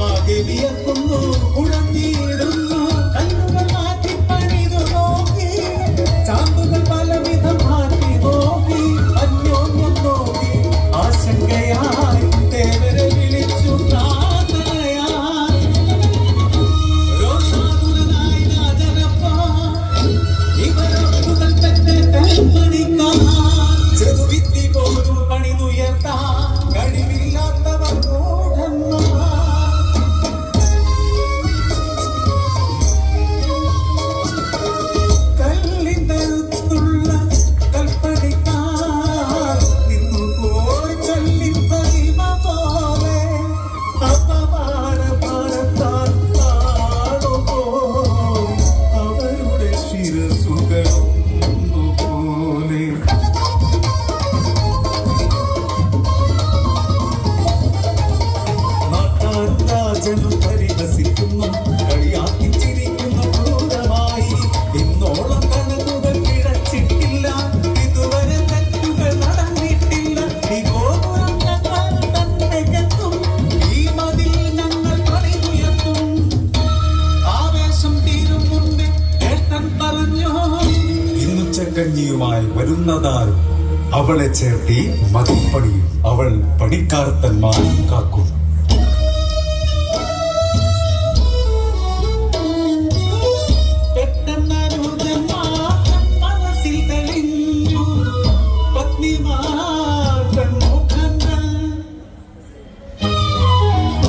ആകെ വിയക്കുന്നു ഉഴഞ്ഞിടുന്നു കല്ലുകൾ മാറ്റി പണിതു നോക്കി ചാമ്പുകൾ പലവിധം മാറ്റി നോക്കി അന്യോന്യം നോക്കി ആശങ്കയായി ദേവരെ വിളിച്ചു പ്രാർത്ഥനയായി രോഷാതുരനായി രാജനപ്പ ഇവരൊട്ടുകൾ പെട്ടെ കൽപ്പണിക്കാൻ ചെറുവിത്തി പോലും പണിതുയർത്താൻ കഴിവില്ലാത്തവർ പരിഹസിക്കുന്നു കളിയാക്കി ചിരിക്കുന്ന ക്രൂരമായി ഇന്നോളം കണക്കുകൾ കിടച്ചിട്ടില്ല ഇതുവരെ തെറ്റുകൾ നടന്നിട്ടില്ല ഈ ഗോപുരം ഞങ്ങൾ തന്നെ കെത്തും ഈ മതിൽ ഞങ്ങൾ പണിതുയർത്തും ആവേശം തീരും മുമ്പേ ഏട്ടൻ പറഞ്ഞു ഇന്നുച്ചക്കഞ്ഞിയുമായി വരുന്നതാരും അവളെ ചേർത്തി മതിപ്പണിയും അവൾ പണിക്കാർത്തന്മാർ കാക്കും.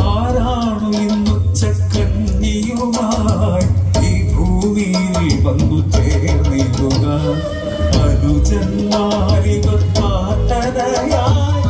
ആരാണു ഇന്നുച്ചക്കഞ്ഞിയുമായി ഈ ഭൂമിയിൽ വന്നു ചേർന്നിടുക അനുജന്മാരിവർ പാട്ടരയായി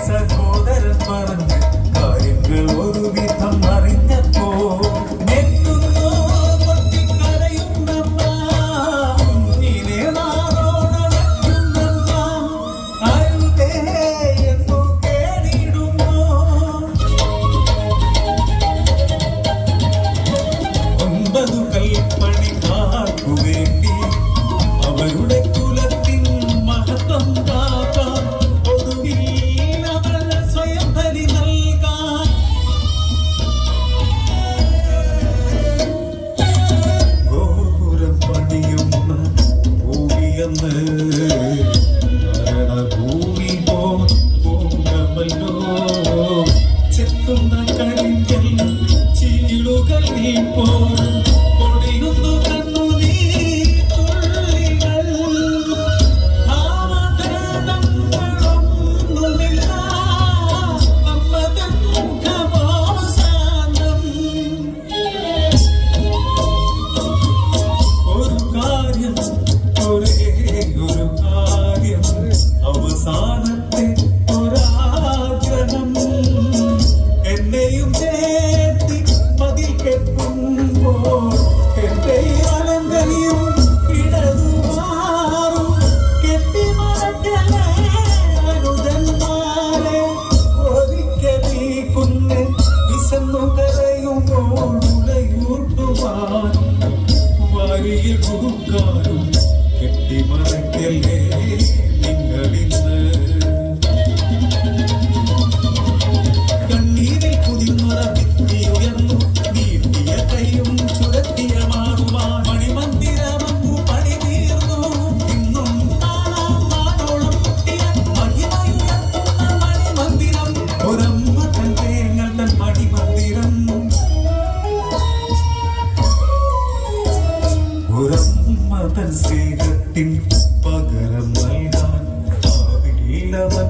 സഹോദരൻ പറഞ്ഞ കാര്യങ്ങൾ ഒരു വിധം അറിഞ്ഞപ്പോ എത്തുന്നു പൊട്ടിക്കരയുന്നമ്മ ഇനെ നാടോടണയ്ക്കുന്നമ്മ അരുതേ എന്നു കേണിടുന്നു 9 കൽപ്പണിക്കാർക്കു വേണ്ടി അവരുടെ കുലത്തിൻ മഹത്വം കാക്കാൻ ഒടുവിൽ അവൾ അവസാനത്തെ ഒരാഗ്രഹം എന്നെയും ചേർത്തി മതിൽ കെട്ടുമ്പോൾ എന്റെ അലങ്കയും ഇടതുമാറും കെട്ടിമറക്കലേ അനുജന്മാരെ ഒരിക്കലീ കുന്ന് വിശന്നു കരയുമ്പോൾ ഉലയൂട്ടുവാൻ വാരിയ കുറുക്കാനും കെട്ടിമറക്കലേ നിങ്ങളിന്ന് കണ്ണീരിൽ കുതിർന്നൊര ഭിത്തി ഉയർന്നു നീട്ടിയ കൈയും ചുരത്തിയ മാറുമാ മണിമന്ദിരമങ്ങു പണി തീർന്നു ഇന്നും കാണാം നാടോളം കുട്ടിയ മഹിമയുയർത്തുന്ന മണിമന്ദിരം ഒരമ്മ തൻ തേങ്ങൾ തൻ മണിമന്ദിരം ഒരമ്മ തൻ സ്നേഹത്തിൻ പകരം നൽകാൻ ആവില്ലവൻ